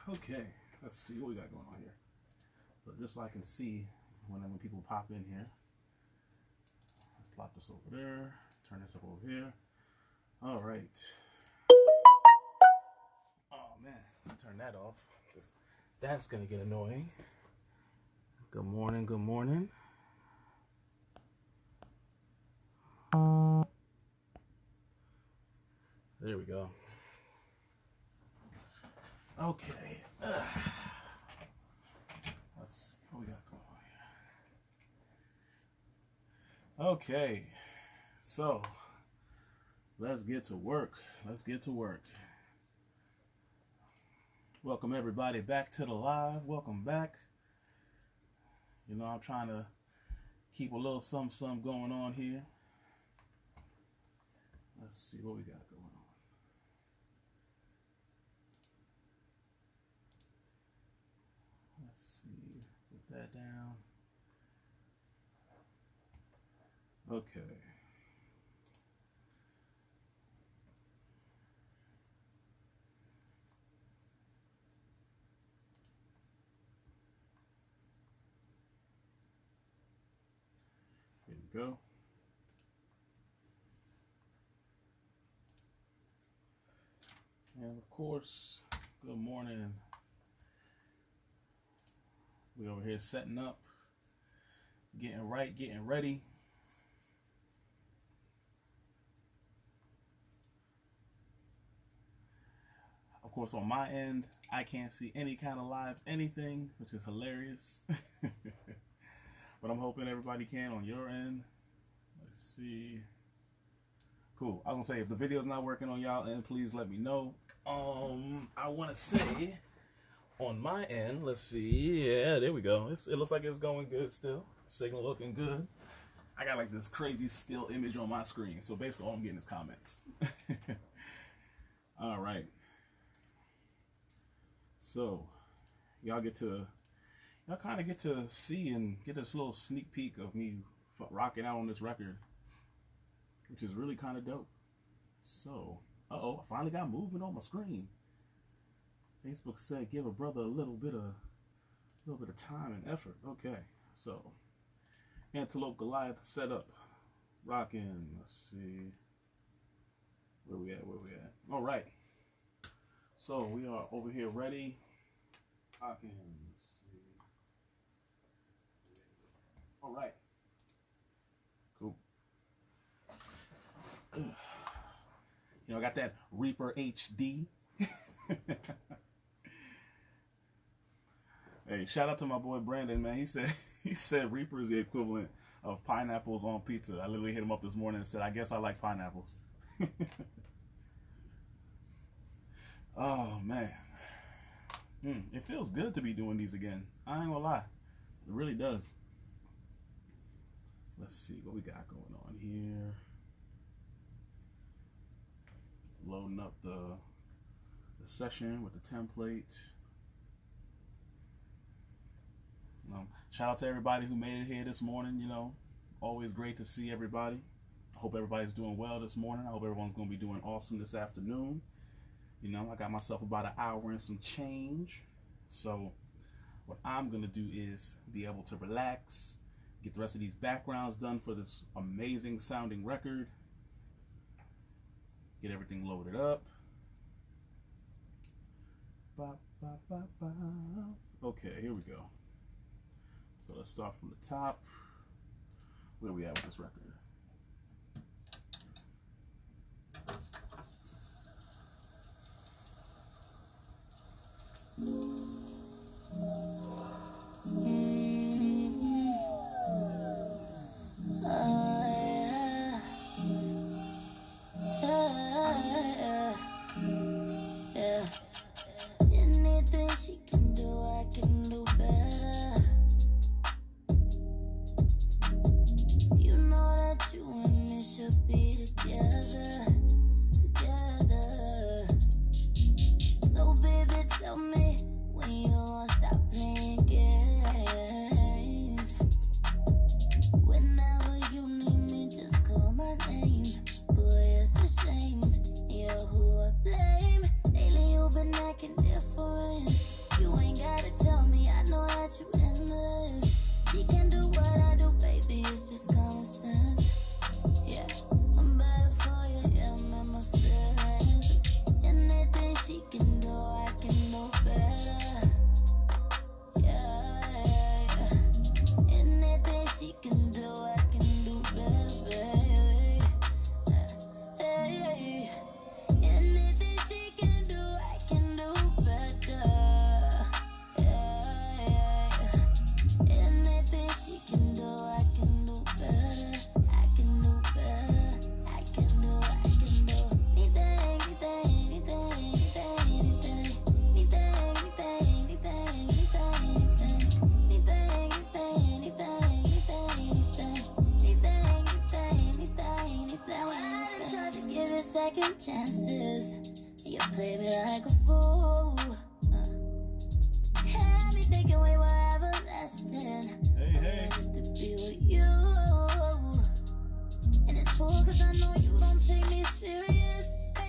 Okay, let's see what we got going on here. So just so I can see when people pop in here, let's plop this over there, turn this up over here. All right. Oh man, turn that off. That's gonna get annoying. Good morning, good morning. There we go. Okay. Let's see what we got going on here. Okay. So, let's get to work. Let's get to work. Welcome everybody back to the live. Welcome back. You know, I'm trying to keep a little something going on here. Let's see what we got going on. Let's see, put that down. Okay. Here we go. And of course, good morning. We over here setting up, getting right, getting ready. Of course, on my end, I can't see any kind of live anything, which is hilarious. But I'm hoping everybody can on your end. Let's see. Cool. I was gonna say, if the video's not working on y'all end, please let me know. I want to say, on my end, let's see. Yeah, there we go. It looks like it's going good still. Signal looking good. I got like this crazy still image on my screen, so basically all I'm getting is comments. All right. So, y'all kind of get to see and get this little sneak peek of me rocking out on this record, which is really kind of dope. So, I finally got movement on my screen. Facebook said give a brother a little bit of time and effort. Okay, so Antelope Goliath setup, rocking. Let's see where we at. All right, so we are over here ready. Rocking. Let's see. All right, cool. You know, I got that Reaper HD. Hey, shout out to my boy Brandon, man. He said Reaper is the equivalent of pineapples on pizza. I literally hit him up this morning and said, I guess I like pineapples. Oh man. It feels good to be doing these again. I ain't gonna lie. It really does. Let's see what we got going on here. Loading up the session with the template. Shout out to everybody who made it here this morning. You know, always great to see everybody. I hope everybody's doing well this morning. I hope everyone's going to be doing awesome this afternoon. You know, I got myself about an hour and some change. So what I'm going to do is be able to relax, get the rest of these backgrounds done for this amazing sounding record, get everything loaded up. Okay, here we go. So let's start from the top. Where are we at with this record? second chances. You play me like a fool. Had me thinking we were everlasting. Hey. I wanted to be with you. And it's cool cause I know you don't take me serious.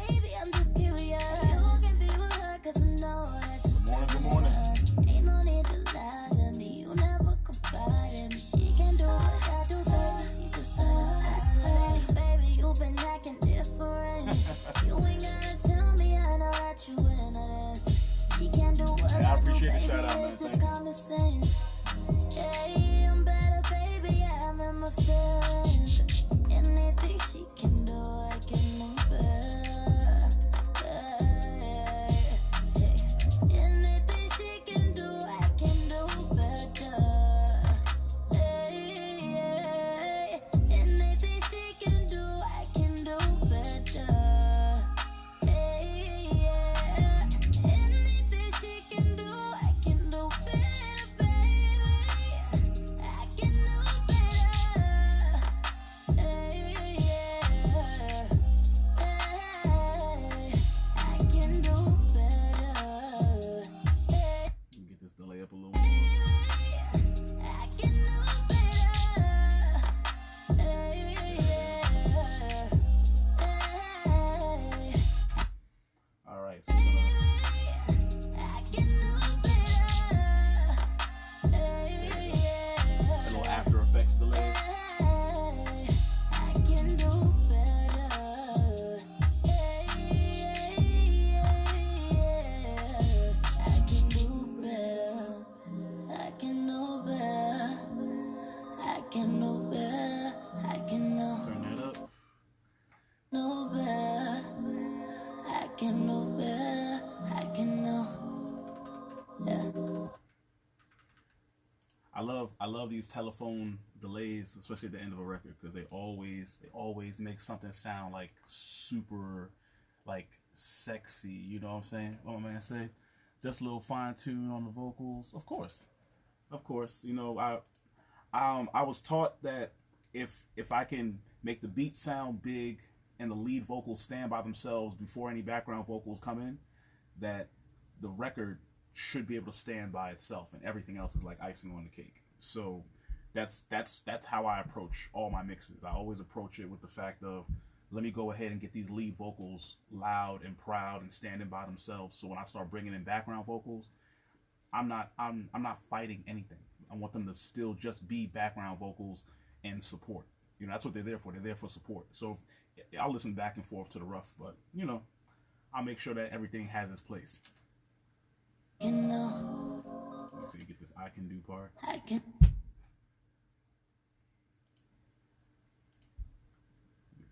Baby, I'm just curious. You can be with her cause I know that just Good morning. ain't no need to lie to me. You never confide in me. She can do what I do, baby. She just does. I say, baby, you been acting different. You ain't gotta tell me I know that you into this. She can't do what I do, appreciate the baby. shout out, man. It's just Thank you. common sense. Yeah, I'm better, baby. Yeah, I'm in my feelings. Anything she can do, I can do better. Anything she can do, I can do better. Anything she can do, I can do better. Anything she can do, I can do better, baby. I can do better. I can do better. Get this delay up a little more. I can do better. All right, so we're gonna I can do better. a little After Effects delay. I can do better. I can do better. I can know better. I can know better. I can Turn that up. know better. I can know better. I can know. Yeah. I love these telephone delays, especially at the end of a record, because they always make something sound like super, like sexy. You know what I'm saying? What my man say? Just a little fine tune on the vocals, of course. You know, I was taught that if I can make the beat sound big and the lead vocals stand by themselves before any background vocals come in, that the record should be able to stand by itself, and everything else is like icing on the cake. So that's how I approach all my mixes. I always approach it with the fact of, let me go ahead and get these lead vocals loud and proud and standing by themselves. So when I start bringing in background vocals, I'm not fighting anything. I want them to still just be background vocals and support. You know, that's what they're there for. They're there for support. So I'll listen back and forth to the rough, but you know, I'll make sure that everything has its place. You know. Let me see, get this I can do part. I can.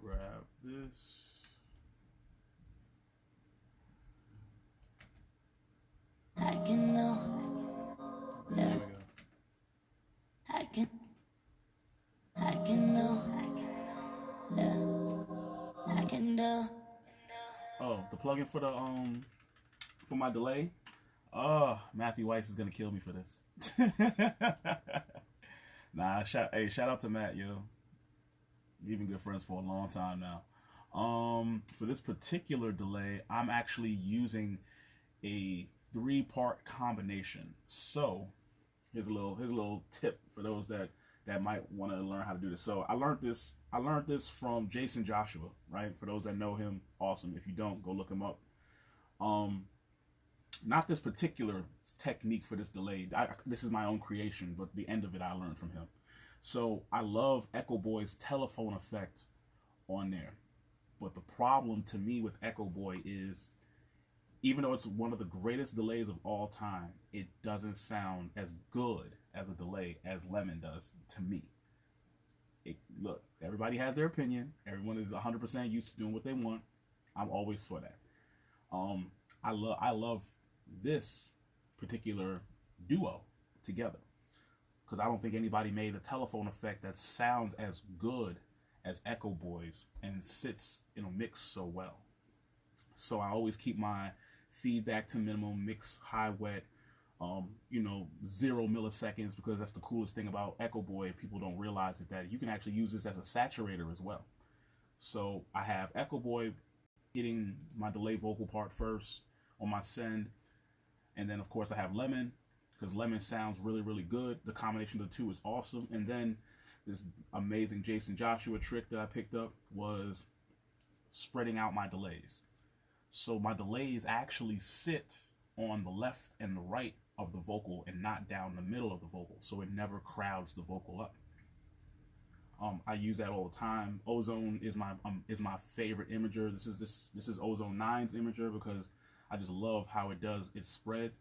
Grab this. I can know. There we go. I can know. Yeah. I can know. Oh, the plugin for my delay. Matthew Weiss is gonna kill me for this. Nah, shout out to Matt, yo. We've been good friends for a long time now. For this particular delay, I'm actually using a 3-part combination. So here's a little tip for those that might want to learn how to do this. So I learned this from Jason Joshua, right? For those that know him, awesome. If you don't, go look him up. Not this particular technique for this delay. This is my own creation, but the end of it I learned from him. So I love Echo Boy's telephone effect on there. But the problem to me with Echo Boy is, even though it's one of the greatest delays of all time, it doesn't sound as good as a delay as Lemon does to me. Look, everybody has their opinion. Everyone is 100% used to doing what they want. I'm always for that. I love this particular duo together, because I don't think anybody made a telephone effect that sounds as good as Echo Boy's and sits in a mix so well. So I always keep my feedback to minimum, mix high wet, 0 milliseconds, because that's the coolest thing about Echo Boy. People don't realize it, that you can actually use this as a saturator as well. So I have Echo Boy hitting my delay vocal part first on my send. And then, of course, I have Lemon, because Lemon sounds really, really good. The combination of the two is awesome. And then this amazing Jason Joshua trick that I picked up was spreading out my delays. So my delays actually sit on the left and the right of the vocal and not down the middle of the vocal, so it never crowds the vocal up. I use that all the time. Ozone is my favorite imager. This is Ozone 9's imager because I just love how it does its spread.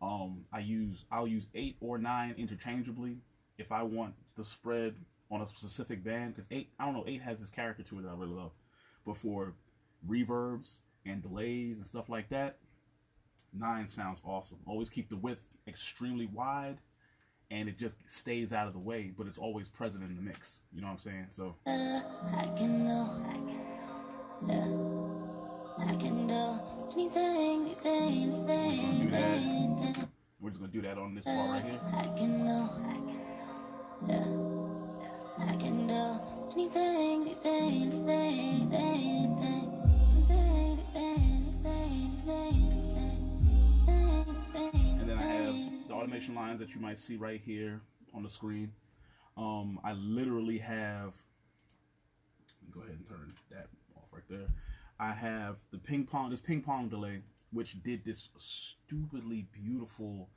I'll use 8 or 9 interchangeably if I want the spread on a specific band, because 8 has this character to it that I really love. But for reverbs and delays and stuff like that, 9 sounds awesome. Always keep the width extremely wide, and it just stays out of the way, but it's always present in the mix. You know what I'm saying? So I can do anything. We're just gonna do that on this part right here. I can do anything. And then I have the automation lines that you might see right here on the screen. I literally have, go ahead and turn that off right there. I have this ping pong delay, which did this stupidly beautiful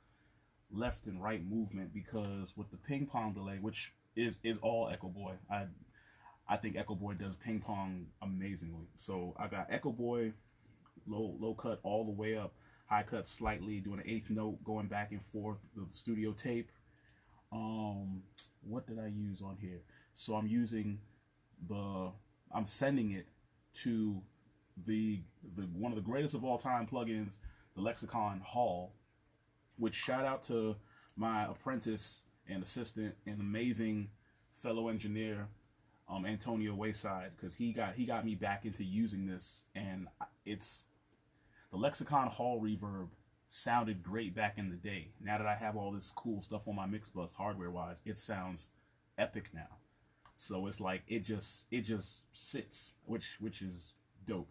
left and right movement, because with the ping pong delay, which is all Echo Boy, I think Echo Boy does ping pong amazingly. So I got Echo Boy low cut all the way up, high cut slightly, doing an 8th note, going back and forth with the studio tape. What did I use on here? So I'm sending it to the one of the greatest of all time plugins, the Lexicon Hall, which shout out to my apprentice and assistant and amazing fellow engineer, Antonio Wayside, because he got me back into using this, and it's the Lexicon Hall reverb sounded great back in the day. Now that I have all this cool stuff on my mix bus hardware wise, it sounds epic now. So it's like it just sits, which is dope.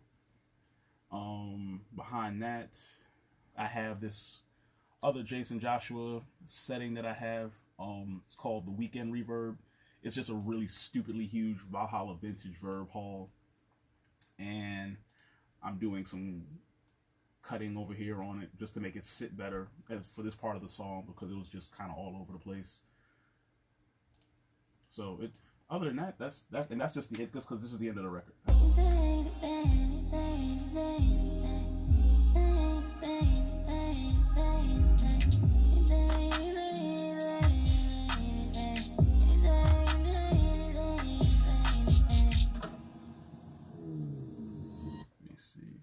Behind that, I have this other Jason Joshua setting that I have. It's called the Weekend Reverb. It's just a really stupidly huge Valhalla vintage verb hall, and I'm doing some cutting over here on it just to make it sit better for this part of the song, because it was just kind of all over the place. So other than that, that's just the it, just because this is the end of the record. That's all. Let me see.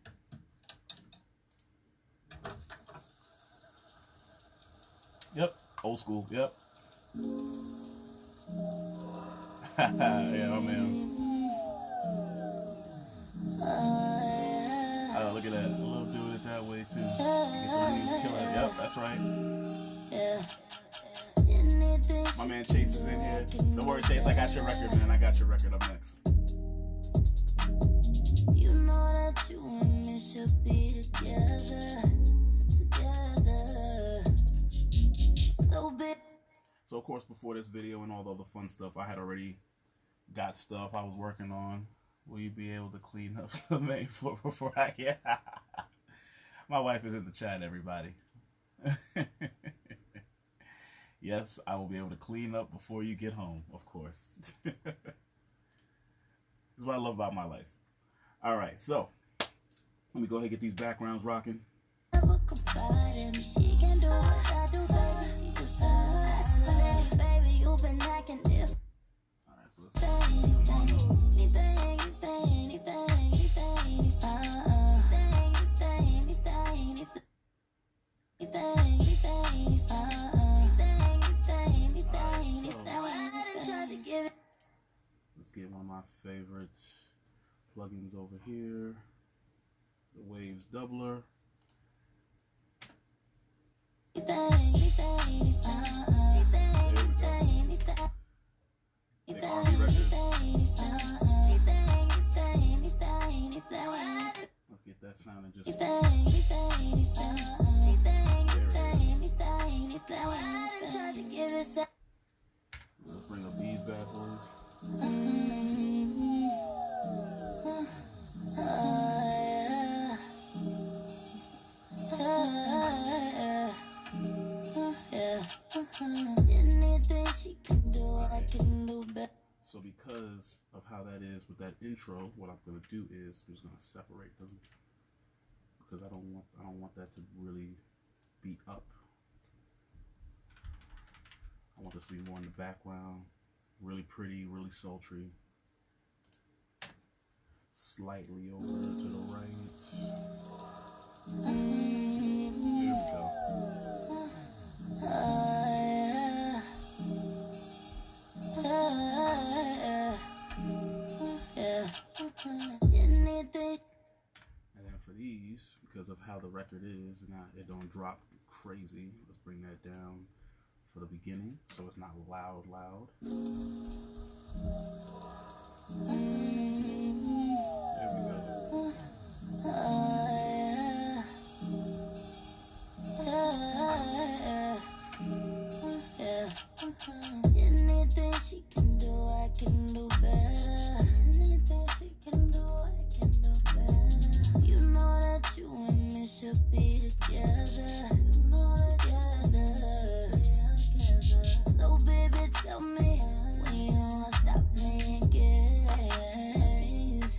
Yep, old school. Yep. Yeah, man. Oh, look at that. I love doing it that way too. Get those knees killing. Yep, that's right. My man Chase is in here. Don't worry, Chase. I got your record, man. I got your record up next. You know that you and me should be together. So big. So of course, before this video and all the other fun stuff, I had already got stuff I was working on. Will you be able to clean up the main floor before I get? My wife is in the chat, everybody. Yes, I will be able to clean up before you get home, of course. This is what I love about my life. All right, so let me go ahead and get these backgrounds rocking. Never confide in me. She can do what I do, baby. She just does. Baby, you've been acting different. All right, so let's come on up. Let's get one of my favorite plugins over here, the Waves Doubler. There we go. Big Army records. sounding just. Let's bring up these bad boys. Anything she can do, I can do better. So because of how that is with that intro, what I'm gonna do is I'm just gonna separate them because I don't want that to really be up. I want this to be more in the background, really pretty, really sultry. Slightly over to the right. There we go. And then for these, because of how the record is, and it don't drop crazy, let's bring that down for the beginning so it's not loud. There we go. Anything she can do, I can do better. Anything she can do, I can do better. You know that you and me should be together. You know together. So baby, tell me when you gonna stop playing games.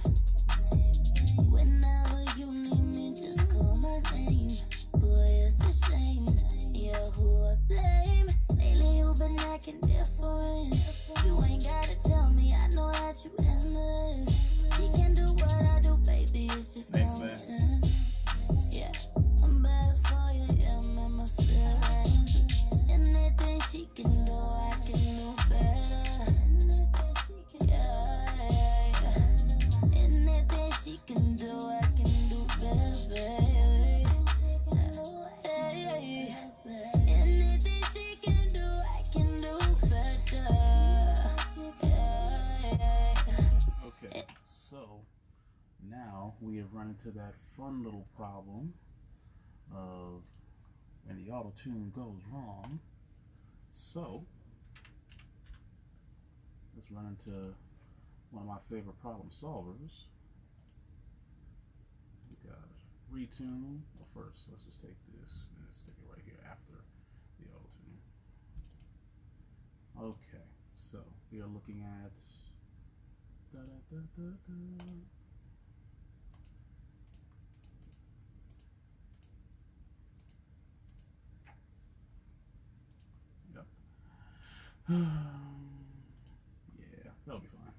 Whenever you need me, just call my name. Boy, it's a shame. You're who I blame. Lately you've been acting different. You ain't gotta tell me, I know that you endless. She can do what I do, baby, it's just common sense. Yeah, I'm better for you, yeah, I'm in my feelings. Anything she can do, I can do better. Yeah. Anything she can do, I can do better, baby. Anything she can do, I can do better. Okay, so now we have run into that fun little problem of when the auto tune goes wrong. So let's run into one of my favorite problem solvers. We got retune. Well, first let's just take this and stick it right here after the auto tune. Okay, so we are looking at Yep. Yeah, that'll be fine.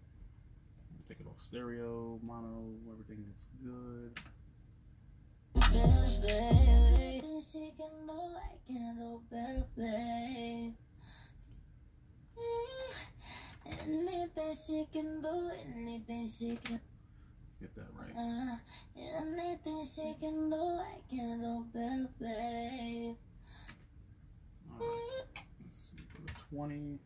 Take it off stereo, mono, everything looks good. Better, baby. She can do, I can do better, babe. Anything she can do, anything she can. Let's get that right. Anything she can do, I can do better, babe. Alright, let's see, go to 20.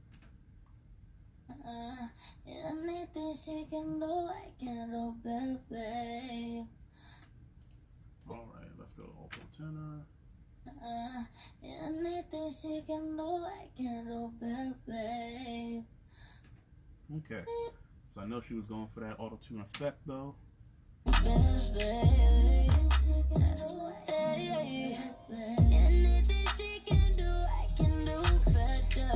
Anything she can do, I can do better, babe. Alright, let's go to alto tenor. Anything she can do, I can do better, babe. Okay, so I know she was going for that auto tune effect though. Better, baby. Anything she can do, I can do better.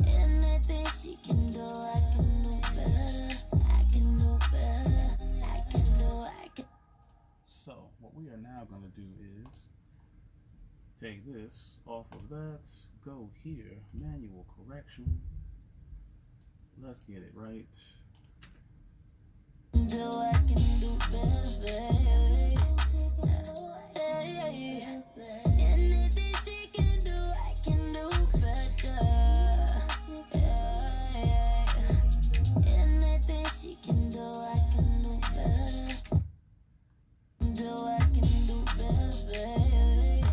Anything she can do, I can do better. I can do better. I can. So what we are now going to do is take this off of that, go here, manual correction. Let's get it right. Do I can do better, baby. Anything she can do, I can do better. Anything she can do, I can do better. Do I can do better, baby.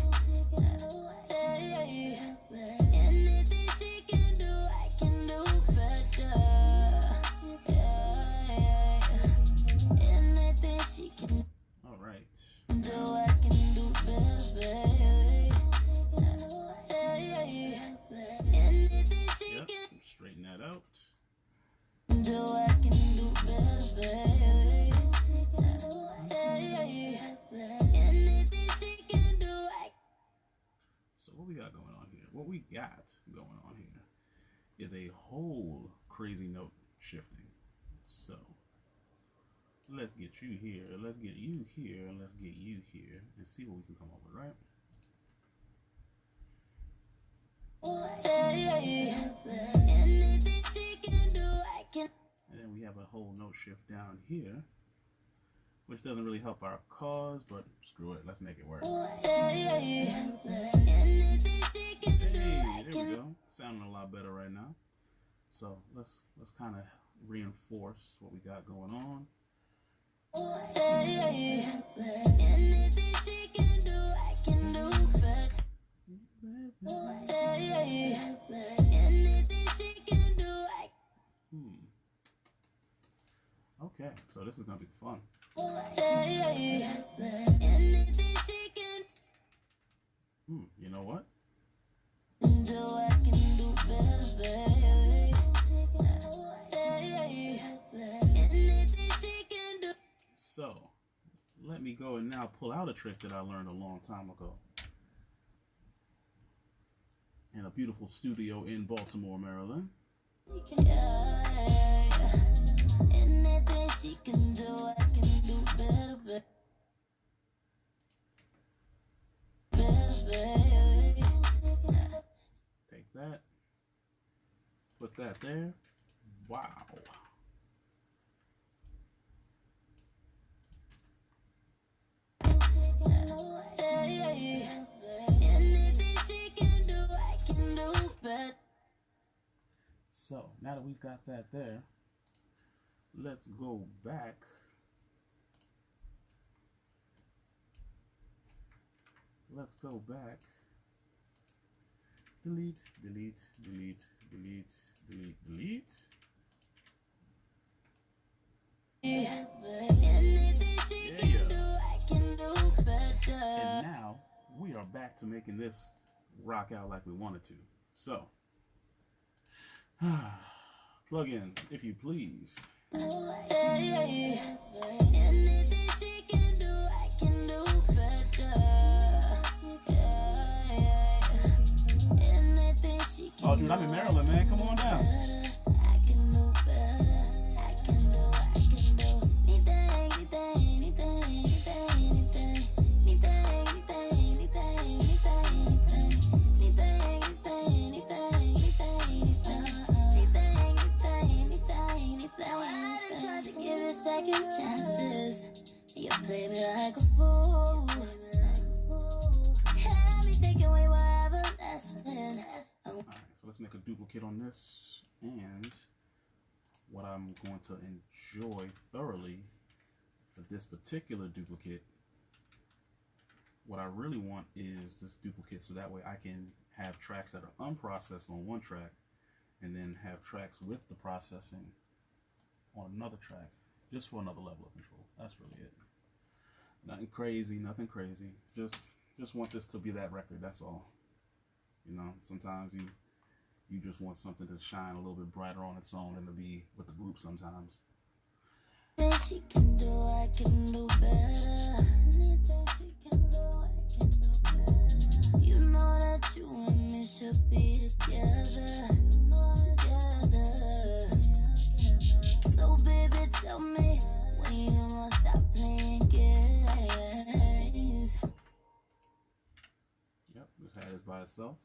Anything she can do, I can do better. I can do better, baby. Anything she can do, So what we got going on here? What we got going on here is a whole crazy note shifting. So let's get you here, let's get you here, and let's get you here, and see what we can come up with, right? anything she can do, I can. And then we have a whole note shift down here, which doesn't really help our cause, but screw it, let's make it work. Anything she can do, I There can. we go. Sounding a lot better right now. So let's kind of reinforce what we got going on. Anything she can do, I can do better. Anything she can do, I Okay, so this is gonna be fun. anything she can You know what? do, I can do better, baby. Anything she can do. So let me go and now pull out a trick that I learned a long time ago in a beautiful studio in Baltimore, Maryland. Anything she can do, I can do better, baby. Take that, put that there. Wow. Anything she can do, I can do better. So now that we've got that there, let's go back. Let's go back. Delete, delete, delete, delete, delete, delete. Anything she can do, I can do better. And now we are back to making this rock out like we wanted to. So, plug in, if you please. Anything she can do, I can do better. Anything she can Oh, dude, I'm in Maryland, man. Come on down. I can do better. I can do anything, second chances. You play me like a fool. Had me thinking we were everlasting. Alright, so let's make a duplicate on this. And what I'm going to enjoy thoroughly for this particular duplicate, what I really want is this duplicate so that way I can have tracks that are unprocessed on one track and then have tracks with the processing on another track, just for another level of control. That's really it. Nothing crazy, nothing crazy. Just want this to be that record, that's all. You know, sometimes you just want something to shine a little bit brighter on its own and to be with the group sometimes. She can do, I can do better. Anything she can do, I can do better. You know that you and me should be together. Together. So baby, tell me when you gonna stop playing games. Yep, this hat is by itself.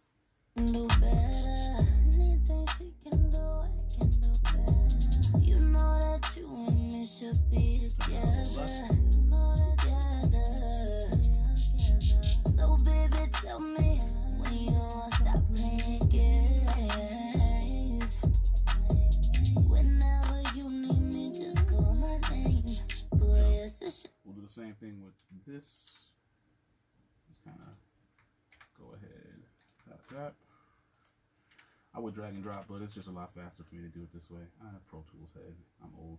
Do better. Anything she can do, I can do better. You know that you and me should be together. Together. So baby, tell me when you gonna stop playing games. Whenever you need me, just call my name. Boy, it's a shit. We'll do the same thing with this. Just kind of go ahead, tap, tap. I would drag and drop, but it's just a lot faster for me to do it this way. I have Pro Tools head. I'm old.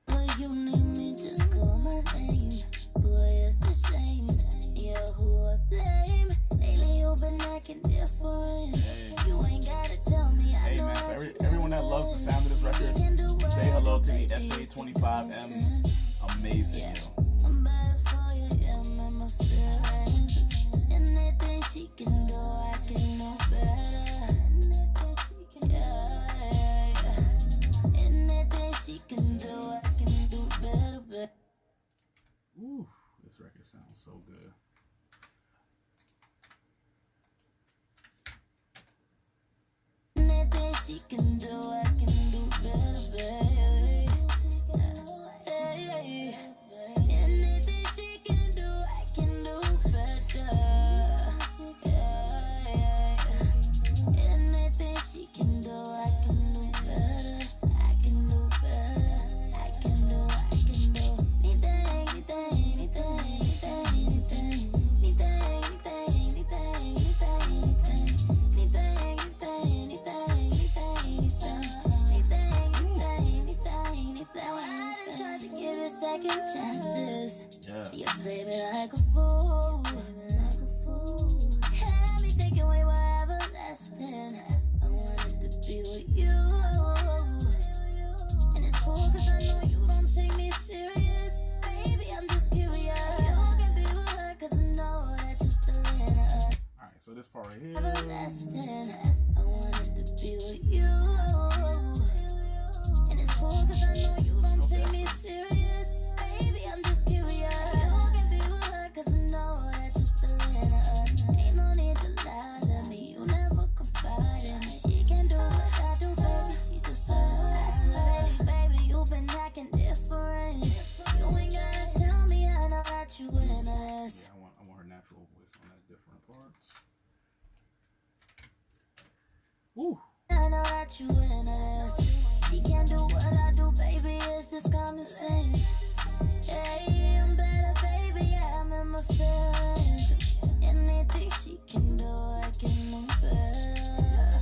Boy, you need me, just call my name. Boy, it's a shame. You're who I blame. Lately you've been acting different. Hey. You ain't gotta tell me. I Hey know man, that for you everyone that loves the sound 25 M's, amazing, yo. I'm bad for you, yeah, I'm my feelings. Anything she can do, I can know better. Yeah, yeah, yeah. Anything she can do, I can do better, better. Ooh, this record sounds so good. Anything she can do, I can do better, baby. Hey, anything she can do, I can do better. Yeah, yeah. Anything she can do, I can do better. I can do better. I can do anything, anything, anything, anything, anything, anything, second chances. Yes. You play me like a fool. Had me thinking we were everlasting. I wanted to be with you. And it's cool cause I know you don't take me serious. Baby, I'm just curious. You can be with her cause I know that you're still in her. Alright, so this part right here. Everlasting. I wanted to be with you. And it's cool cause I know you don't take me serious. Baby, I'm just curious. You can be with her cause I know that you're still in us. Ain't no need to lie to me. You never confide in me. She can do what I do, baby. She just does. Baby, you been acting different. You ain't gotta tell me I know that you in this. Yeah, I want her natural voice on that different parts. Ooh. I know that you in this. She can't do what I do, baby. It's just common sense. Hey, I'm better, baby. I'm in my feelings. Anything she can do, I can do better.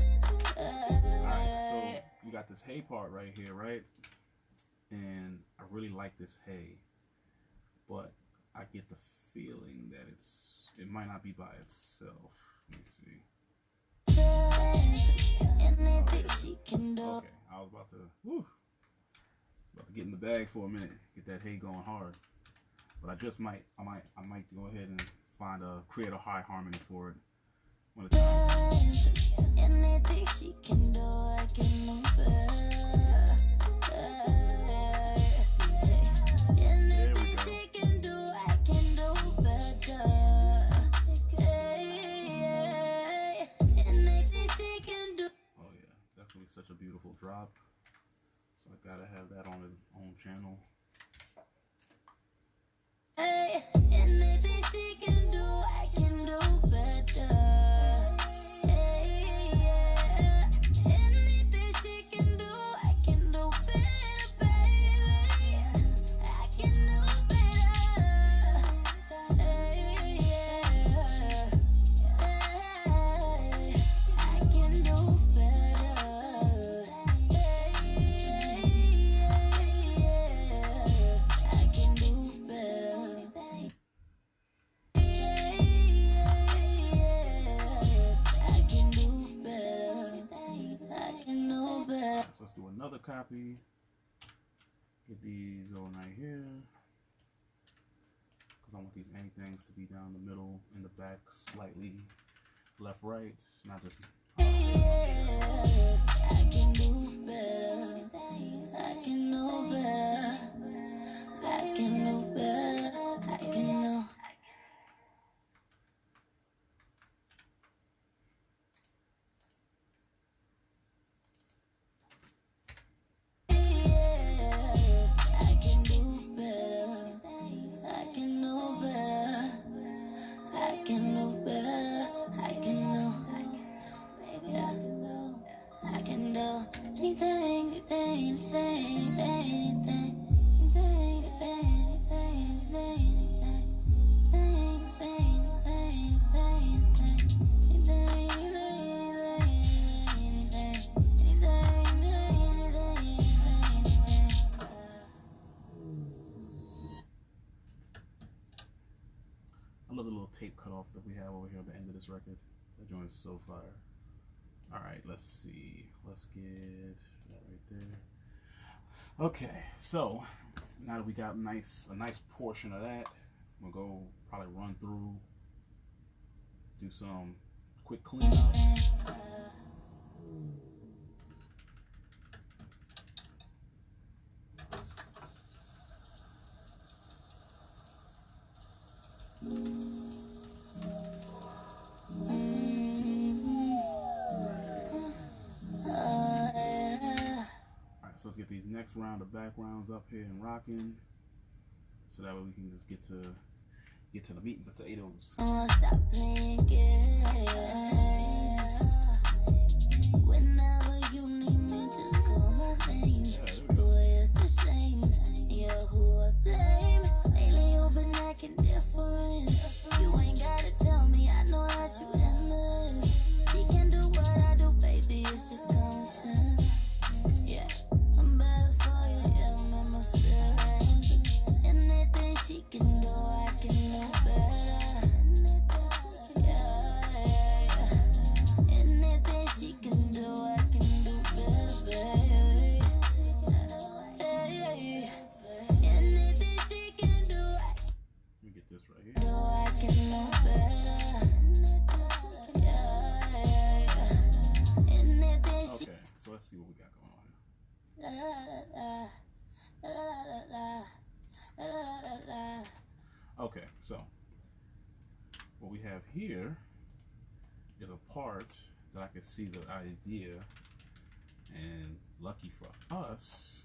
Alright, so you got this hey part right here, right? And I really like this hey, but I get the feeling that it might not be by itself. Let me see. Anything she can do. Okay, I was about to get in the bag for a minute, get that hay going hard. But I just might go ahead and create a high harmony for it when it's time. Anything she can do, I can do better. Anything she can do, I can do better. Anything she can do. Oh yeah, that's gonna be such a beautiful drop. So I gotta have that on its own channel. Anything she can do, I can do better. Anything she can do, I can do better, baby. I can do better. I can do better. I can do better. I can do better. I can do better. So let's do another copy. Get these going right here. Because I want these anythings to be down the middle, in the back, slightly left, right, not just. I can do better. I can know better. I can know better. I can know. I can do better. I can know better. I can know better. I can know. Baby, I can do anything, anything, anything, anything, anything, anything, I love the little tape cut off that we have over here at the end of this record. That joint is so fire. Alright, let's see. Let's get that right there. Okay, so now that we got a nice portion of that, we'll go probably run through, do some quick cleanup. So let's get these next round of backgrounds up here and rocking, so that way we can just get to the meat and potatoes. Stop playing games. Whenever you need me, just call my name. Boy, it's a shame. Yeah, who I blame? Lately you've been acting different. You ain't gotta tell me, I know that you endless. She can do what I do, baby, it's just common sense. Yeah, I'm better for you, yeah, I'm in my feelings. Anything she can do, I can do better. Yeah, anything she can do, I can do better, baby. Anything she can do, Let me get this right here. I can do better. Okay, so let's see what we got going on here. Okay, so what we have here is a part that I can see the idea, and lucky for us,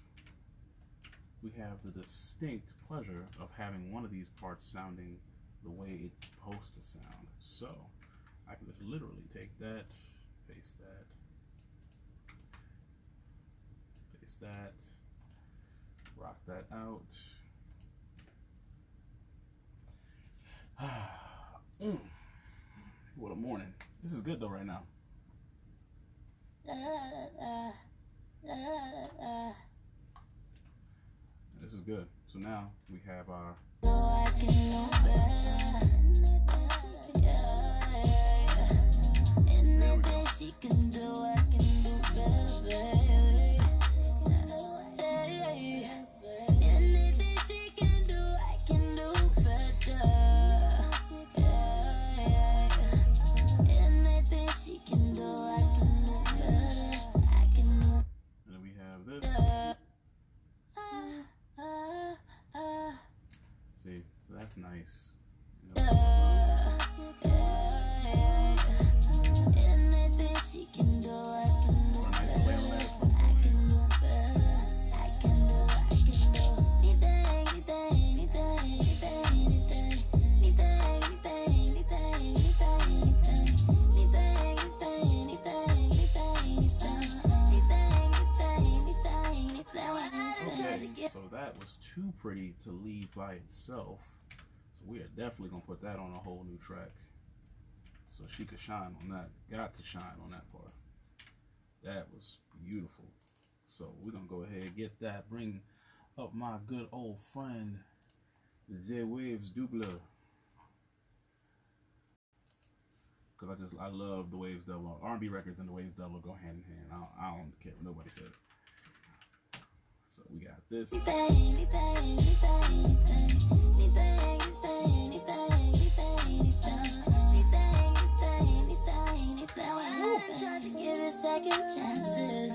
we have the distinct pleasure of having one of these parts sounding the way it's supposed to sound. So I can just literally take that, paste that, rock that out. What a morning. This is good though right now. This is good. So now we have our anything she can do, I can do better, baby. Anything she can do, I can do better. Anything she can do, I can do better. I can do. And then we have this. See, so that's nice. Anything she can do, I can do better. I can do better. I can do anything. Okay, so that was too pretty to leave by itself. So we are definitely gonna put that on a whole new track, so she could shine on that. Got to shine on that part. That was beautiful. So we're gonna go ahead and get that. Bring up my good old friend, the Waves Doubler, because I love the Waves Doubler. R&B records and the Waves Doubler go hand in hand. I don't care what nobody says. So we got this. Tried to give it second chances.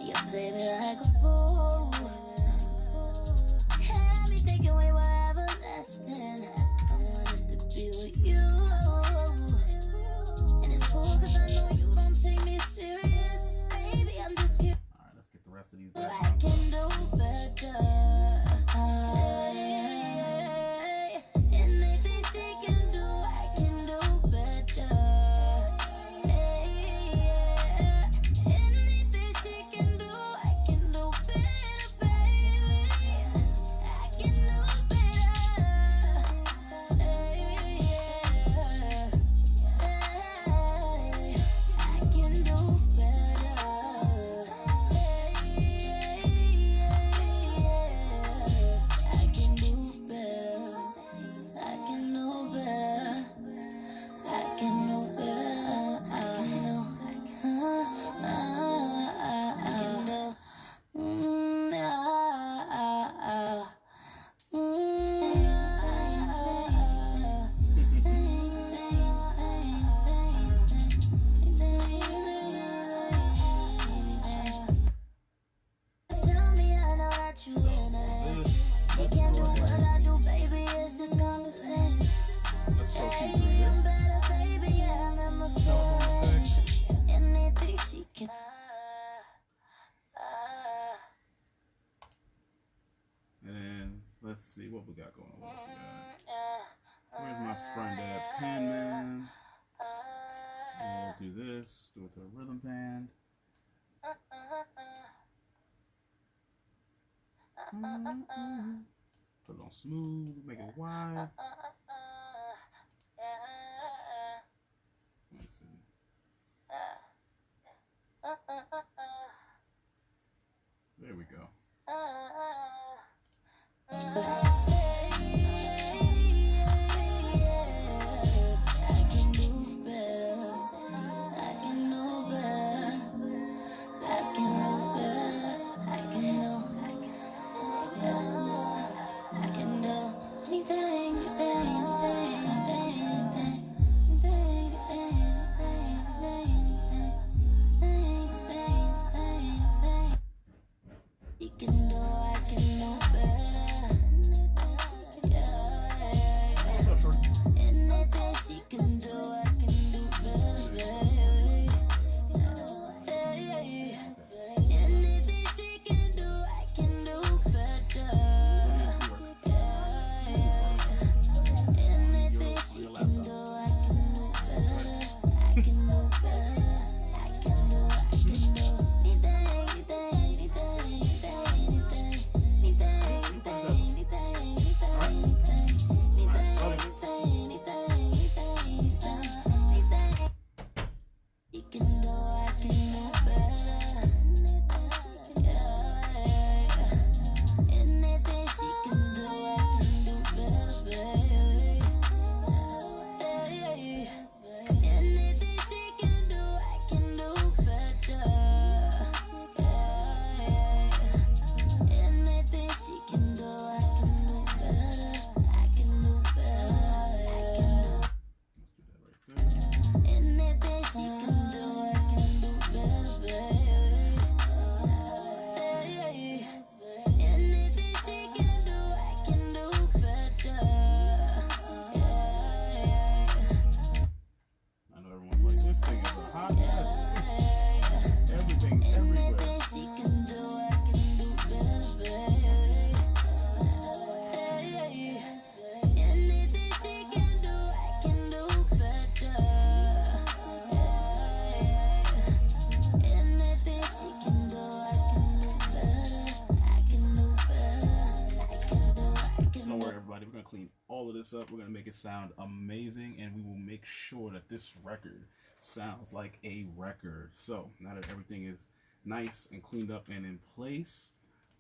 You play me like a fool. Had me thinking we were everlasting. I wanted to be with you. And it's cool cause I know you don't take me serious. Baby, I'm just kidding. Alright, let's get the rest of these I back. can do better. Anything she can do, I can do better. Anything she can do, I can do better. let's see what we got going on. What else we got? Where's my friend at? Penman. And we'll do this. Do it to a rhythm band. Put it on smooth. Make it wide. Let's see. There we go. Clean all of this up. We're going to make it sound amazing, and we will make sure that this record sounds like a record. So now that everything is nice and cleaned up and in place,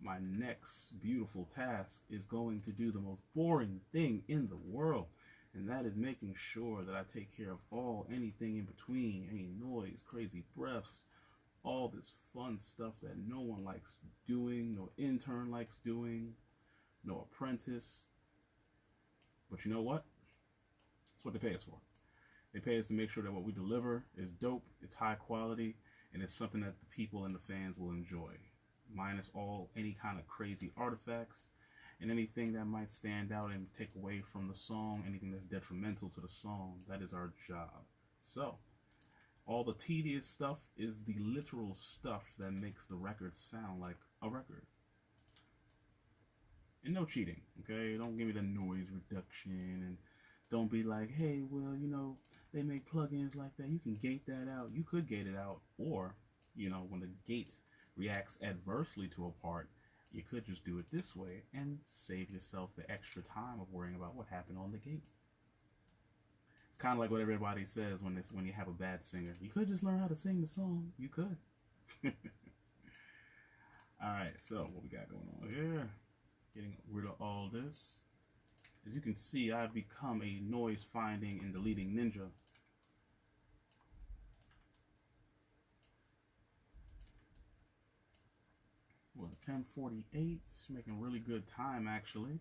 my next beautiful task is going to do the most boring thing in the world, and that is making sure that I take care of anything in between, any noise, crazy breaths, all this fun stuff that no one likes doing, no intern likes doing, no apprentice. But you know what? That's what they pay us for. They pay us to make sure that what we deliver is dope, it's high quality, and it's something that the people and the fans will enjoy. Minus any kind of crazy artifacts and anything that might stand out and take away from the song, anything that's detrimental to the song. That is our job. So, all the tedious stuff is the literal stuff that makes the record sound like a record. And no cheating, okay? Don't give me the noise reduction, and don't be like, hey, well, you know, they make plugins like that. You can gate that out. You could gate it out, or, you know, when the gate reacts adversely to a part, you could just do it this way and save yourself the extra time of worrying about what happened on the gate. It's kind of like what everybody says when you have a bad singer. You could just learn how to sing the song. You could. All right, so what we got going on here? Getting rid of all this. As you can see, I've become a noise finding and deleting ninja. Well, 10:48, making really good time actually.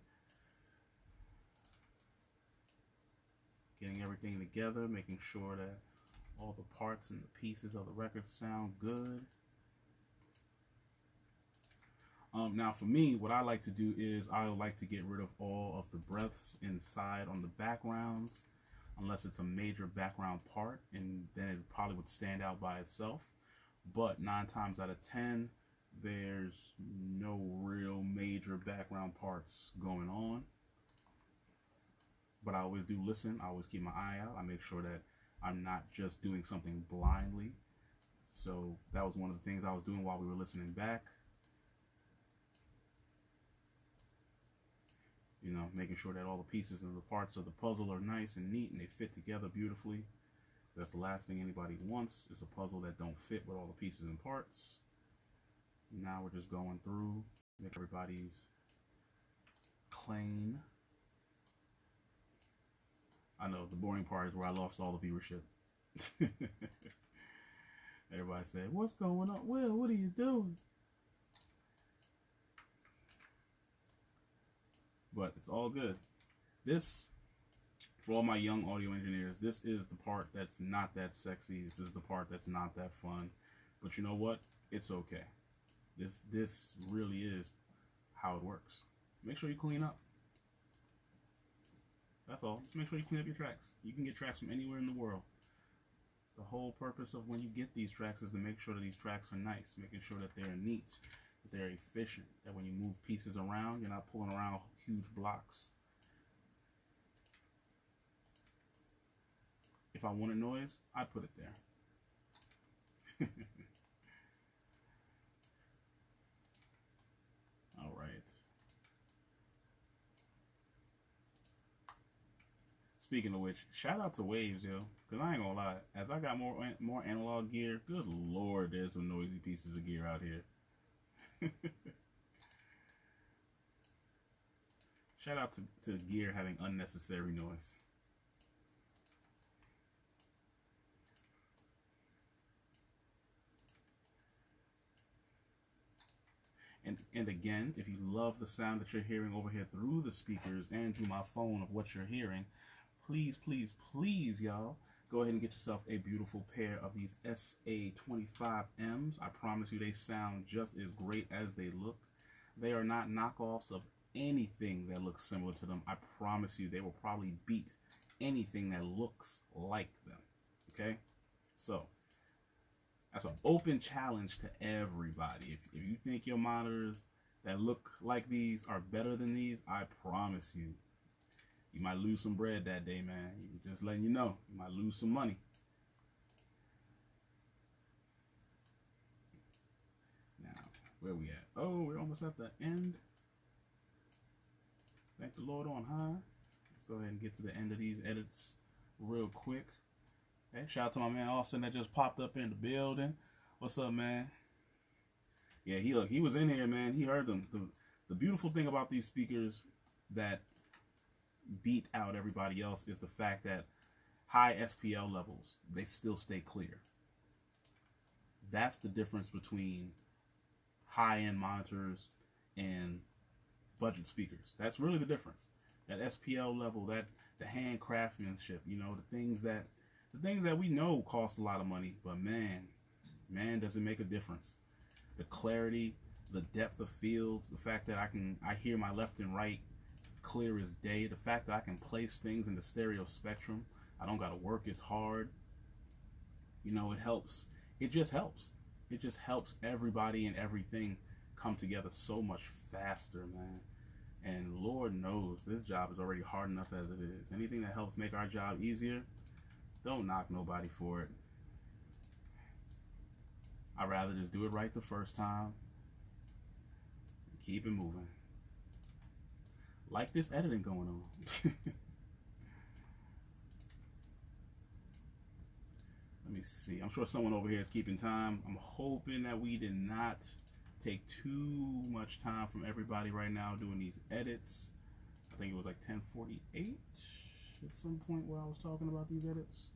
Getting everything together, making sure that all the parts and the pieces of the record sound good. Now for me, what I like to do is I like to get rid of all of the breaths inside on the backgrounds, unless it's a major background part, and then it probably would stand out by itself. But 9 times out of 10, There's no real major background parts going on, but I always do listen. I always keep my eye out. I make sure that I'm not just doing something blindly. So that was one of the things I was doing while we were listening back. You know, making sure that all the pieces and the parts of the puzzle are nice and neat and they fit together beautifully. That's the last thing anybody wants, is a puzzle that don't fit with all the pieces and parts. Now we're just going through, make everybody's clean. I know the boring part is where I lost all the viewership. Everybody said, "What's going on? Will, what are you doing?" But it's all good. This, for all my young audio engineers, this is the part that's not that sexy. This is the part that's not that fun. But you know what? It's okay. This really is how it works. Make sure you clean up. That's all. Just make sure you clean up your tracks. You can get tracks from anywhere in the world. The whole purpose of when you get these tracks is to make sure that these tracks are nice, making sure that they're neat, that they're efficient, that when you move pieces around, you're not pulling around huge blocks. If I want a noise, I'd put it there. All right. Speaking of which, shout out to Waves, yo. Because I ain't gonna lie, as I got more analog gear, good lord, there's some noisy pieces of gear out here. Shout out to gear having unnecessary noise. And again, if you love the sound that you're hearing over here through the speakers and through my phone of what you're hearing, please, please, please, y'all, go ahead and get yourself a beautiful pair of these SA25Ms. I promise you they sound just as great as they look. They are not knockoffs of anything that looks similar to them. I promise you they will probably beat anything that looks like them. Okay? So, that's an open challenge to everybody. If you think your monitors that look like these are better than these, I promise you, you might lose some bread that day, man. Just letting you know, you might lose some money. Now, where we at? Oh, we're almost at the end. Thank the Lord on high. Let's go ahead and get to the end of these edits real quick. Hey, shout out to my man Austin that just popped up in the building. What's up, man? Yeah, he was in here, man. He heard them. The beautiful thing about these speakers that beat out everybody else is the fact that high SPL levels, they still stay clear. That's the difference between high-end monitors and budget speakers. That's really the difference. That SPL level, that the hand craftsmanship, you know, the things that we know cost a lot of money, but man, does it make a difference. The clarity, the depth of field, the fact that I hear my left and right clear as day, the fact that I can place things in the stereo spectrum, I don't gotta work as hard. You know, it helps. It just helps. It just helps everybody and everything come together so much faster, man. And Lord knows this job is already hard enough as it is. Anything that helps make our job easier, don't knock nobody for it. I'd rather just do it right the first time and keep it moving. Like this editing going on. Let me see. I'm sure someone over here is keeping time. I'm hoping that we did not take too much time from everybody right now doing these edits. I think it was like 10:48 at some point where I was talking about these edits.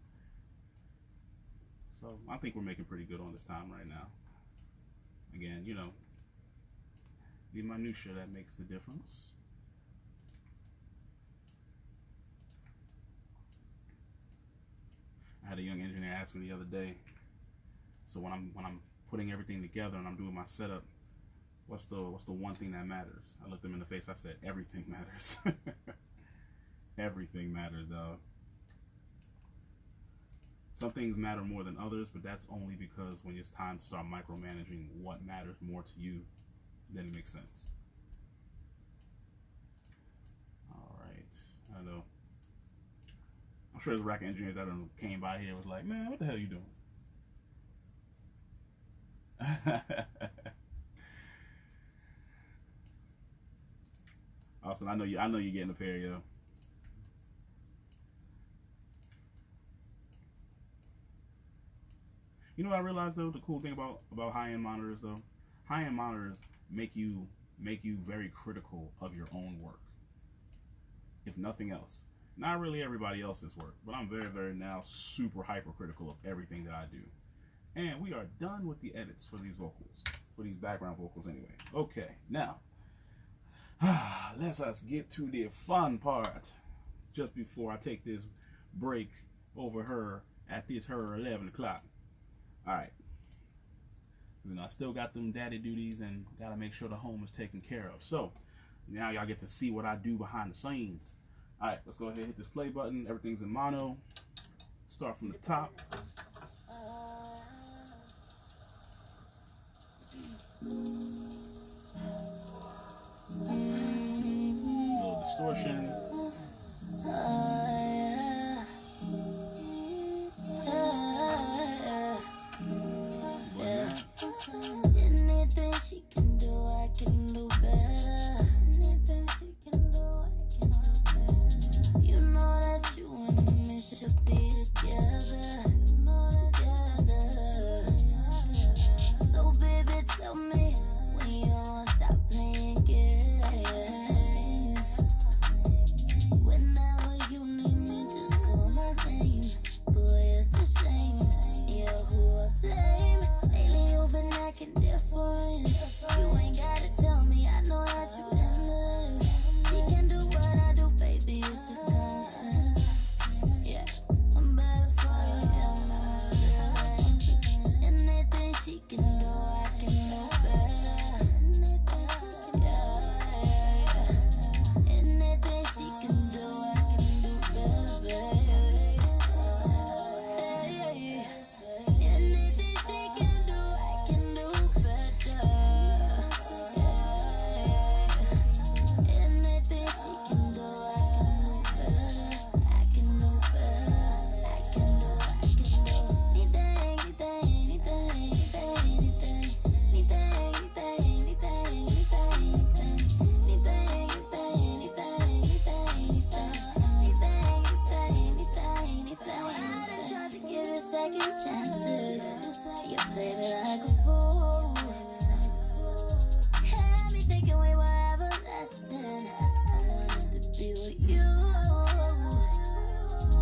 So I think we're making pretty good on this time right now. Again, you know, the minutia that makes the difference. I had a young engineer ask me the other day, so when I'm putting everything together and I'm doing my setup, what's the one thing that matters? I looked him in the face, I said, everything matters. Everything matters, dog. Some things matter more than others, but that's only because when it's time to start micromanaging what matters more to you, then it makes sense. All right. I know. I'm sure there's rack engineers that came by here and was like, man, what the hell are you doing? Austin, I know you're getting a pair, yo. You know what I realized though, the cool thing about high-end monitors though? High-end monitors make you very critical of your own work. If nothing else. Not really everybody else's work, but I'm very, very now super hypercritical of everything that I do. And we are done with the edits for these vocals. For these background vocals anyway. Okay, now let's us get to the fun part just before I take this break over her at this her 11 o'clock. Alright. You know, I still got them daddy duties and gotta make sure the home is taken care of. So now y'all get to see what I do behind the scenes. Alright, let's go ahead and hit this play button. Everything's in mono. Start from the top. Little distortion. Anything she can do, I can do better. Anything she can do, I can do better. You know that you and me should be together. You know together. So baby, tell me when you won't stop playing games. Whenever you need me, just call my name. Boy, it's a shame. You're who I blame. Lately you've been acting different. You ain't gotta tell me, I know that you endless. She can do what I do, baby, it's just common sense. Yeah, I'm better for you, yeah, I'm in my feelings. Anything she can do, I can do better. Yeah, yeah, yeah. Anything she can do, I can do better, baby. Yeah, yeah, yeah. Anything she can do, I can do better. Yeah, yeah. Anything she can do, I can do better. I can do better. I can do anything, anything, anything, second chances. You play me like a fool. Had me thinking we were everlasting. I wanted to be with you.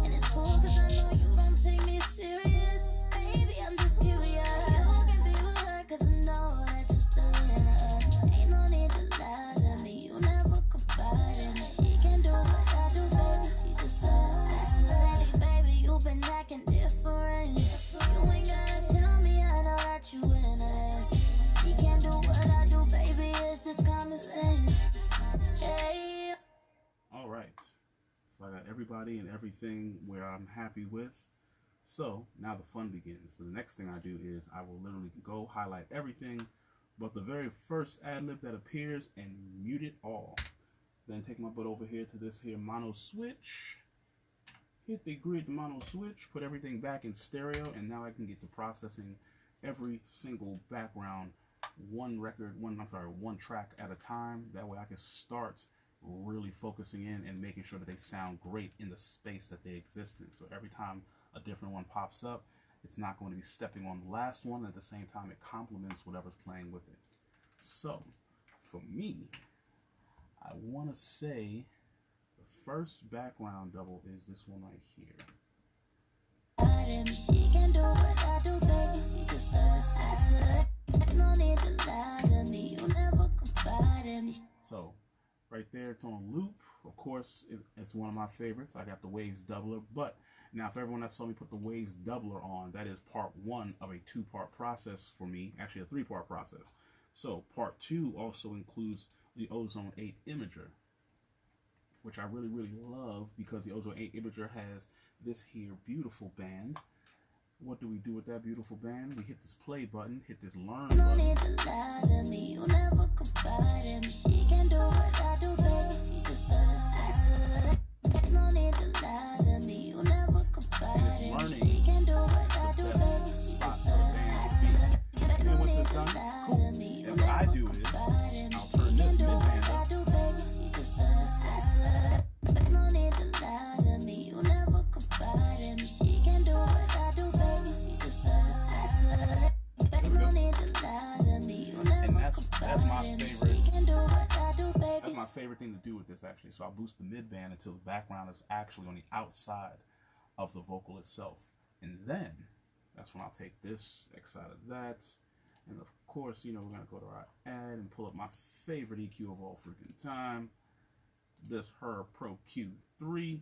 And it's cool cause I know you don't take me serious. Baby, I'm just curious. You can be with her cause I know that you're still in us. Ain't no need to lie to me. You never confide in me. She can do what I do, baby. She just does. Lately, baby, you've been acting different. You ain't gotta tell me, I know that you in this. She can't do what I do, baby, it's just common sense. Hey. Alright. So I got everybody and everything where I'm happy with. So now the fun begins. So the next thing I do is I will literally go highlight everything but the very first ad-lib that appears and mute it all. Then take my butt over here to this here mono switch. Hit the grid mono switch, put everything back in stereo, and now I can get to processing every single background, one track at a time. That way I can start really focusing in and making sure that they sound great in the space that they exist in. So every time a different one pops up, it's not going to be stepping on the last one. At the same time, it complements whatever's playing with it. So for me, I want to say first background double is this one right here. She can do what I do, baby. She just does. No need to lie to me. You never confide in me. So right there, it's on loop. Of course, it's one of my favorites. I got the Waves doubler, but now for everyone that saw me put the Waves doubler on, that is part one of a two-part process for me. Actually, a three-part process. So part two also includes the Ozone 8 imager, which I really, really love because the Ozone 8 imager has this here beautiful band what do we do with that beautiful band? We hit this play button, hit this learn No button. need to lie to me, you never confide in me. She can do what I do, baby, she just does. No need to lie to me, you never confide in me. She can do what I do, baby, she just does. And once it's done, cool. And what I do is, I'll turn this mid-band up. No need to lie to me, you never confide in me. She can do what I do, baby, she just does. No need to lie to me, you never And that's my confide in me. favorite. She can do what I do, baby. That's my favorite thing to do with this, actually. So I'll boost the mid-band until the background is actually on the outside of the vocal itself. And then, that's when I'll take this, X out of that. And of course, you know, we're going to go to our add and pull up my favorite EQ of all freaking time. This Her Pro Q3.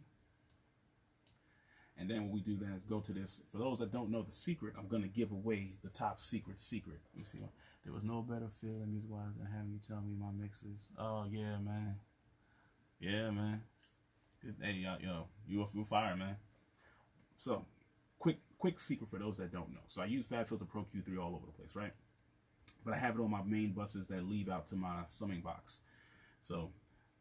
And then what we do then is go to this. For those that don't know the secret, I'm going to give away the top secret. Let me see. There was no better feeling music-wise than having you tell me my mixes. Oh, yeah, man. Yeah, man. Hey, yo, you fire, man. So, quick secret for those that don't know. So I use FabFilter Pro Q3 all over the place, right? But I have it on my main buses that lead out to my summing box. So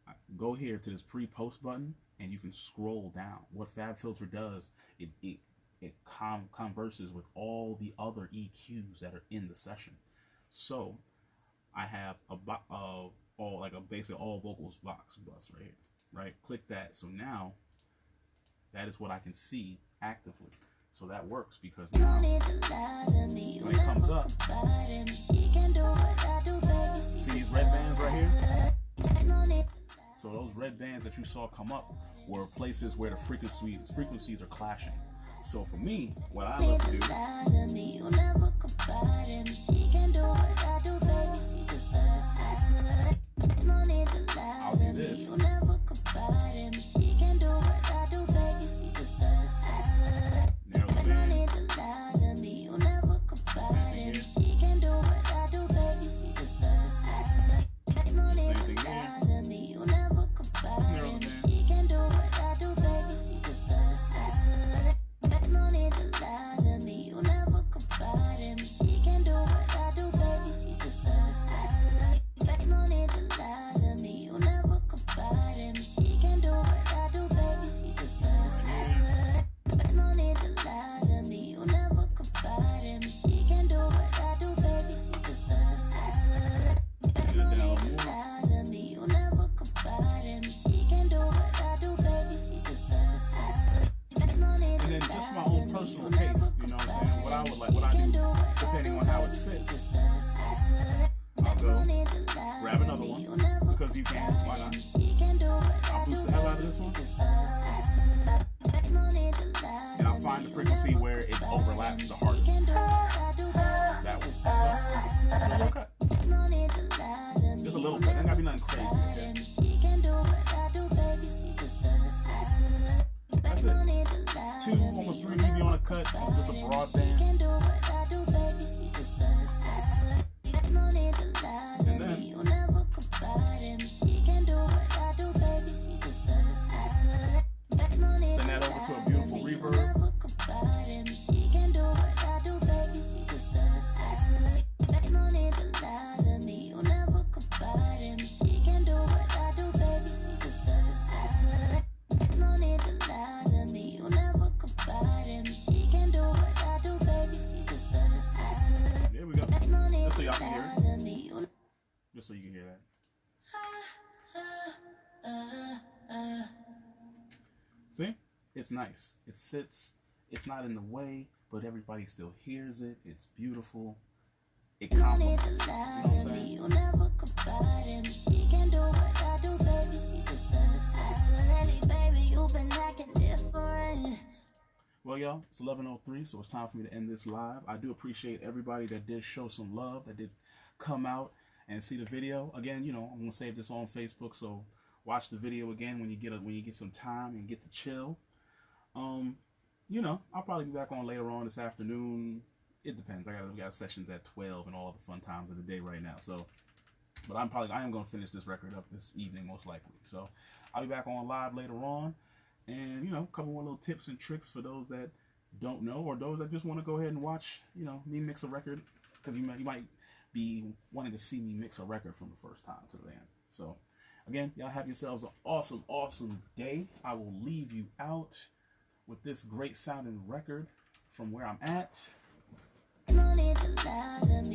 I go here to this pre-post button, and you can scroll down. What FabFilter does, it converses with all the other EQs that are in the session. So I have basically all vocals bus right here, right? Click that. So now that is what I can see actively. So that works because now when it comes up, see these red bands right here? So those red bands that you saw come up were places where the frequencies are clashing. So for me, what I love to do, I'll do this. Narrow the band. Same thing here. Personal taste, you know what I'm saying? What I would like, what I do, depending on how it sits, I'll go grab another one because you can. Why not? I'll boost the hell out of this one, and I'll find the frequency where it overlaps the hardest. That one. So, a little cut. Just a little bit. It ain't gotta be nothing crazy. Okay? That's it. 2, almost 3 dB on a cut, just a broad band. And then, send that over to a beautiful reverb. There we go. Just so y'all can hear it. Just so you can hear that. See? It's nice. It sits. It's not in the way, but everybody still hears it. It's beautiful. It complements. You know what I'm saying? Well, y'all, it's 11:03, so it's time for me to end this live. I do appreciate everybody that did show some love, that did come out and see the video. Again, you know, I'm gonna save this on Facebook, so watch the video again when you get some time and get to chill. You know, I'll probably be back on later on this afternoon. It depends. We got sessions at 12 and all the fun times of the day right now. So, but I am gonna finish this record up this evening most likely. So, I'll be back on live later on. And, you know, a couple more little tips and tricks for those that don't know, or those that just want to go ahead and watch, you know, me mix a record, because you might be wanting to see me mix a record from the first time to the end. So, again, y'all have yourselves an awesome, awesome day. I will leave you out with this great sounding record from where I'm at. No need to lie to me.